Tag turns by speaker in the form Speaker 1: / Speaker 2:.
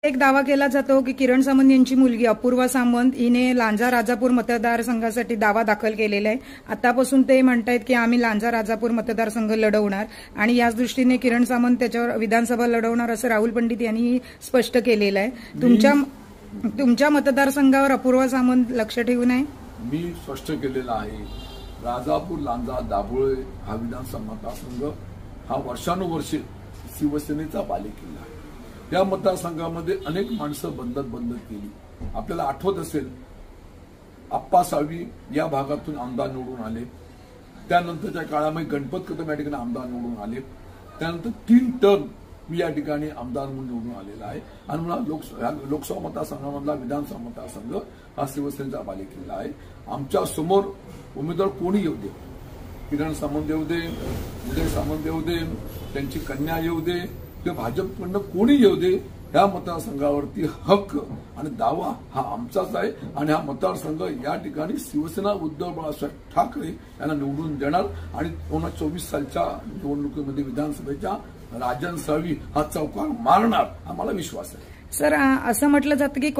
Speaker 1: एक दावा केला जातो की किरण सामंत यांची मुलगी अपूर्वा सामंत हिने लांजा राजापूर मतदारसंघासाठी दावा दाखल केलेला आहे। आतापासून ते म्हणतायत की आम्ही लांजा राजापूर मतदारसंघ लढवणार आणि याच दृष्टीने किरण सामंत त्याच्यावर विधानसभा लढवणार असं राहुल पंडित यांनी स्पष्ट केलेलं आहे। तुमच्या मतदारसंघावर अपूर्वा सामंत लक्ष ठेवून आहे।
Speaker 2: मी स्पष्ट केलेलं आहे, राजापूर लांजा दाभोळे हा विधानसभा मतदारसंघ हा वर्षानुवर्षे शिवसेनेचा बालेकिल्ला आहे। या मतदारसंघामध्ये अनेक माणसं बंद केली। आपल्याला आठवत असेल, आप्पा साळवी या भागातून आमदार निवडून आले, त्यानंतरच्या काळामध्ये गणपत कदम या ठिकाणी आमदार निवडून आले, त्यानंतर 3 टर्म मी या ठिकाणी आमदार म्हणून निवडून आलेला आहे आणि मला लोकसभा मतदारसंघामधला विधानसभा मतदारसंघ हा शिवसेनेचा बालेकिल्ला आहे। आमच्या समोर उमेदवार कोणी येऊ दे, किरण सामंत येऊ दे, उदय सामंत येऊ दे, त्यांची कन्या येऊ दे, ते भाजपकडनं कोणी येऊ दे, या मतदारसंघावरती हक्क आणि दावा हा आमचाच आहे आणि हा मतदारसंघ या ठिकाणी शिवसेना उद्धव बाळासाहेब ठाकरे यांना निवडून देणार आणि 2024 सालच्या निवडणुकीमध्ये विधानसभेच्या राजन साळवी हा चौकार मारणार, आम्हाला विश्वास आहे।
Speaker 1: सर, असं म्हटलं जातं की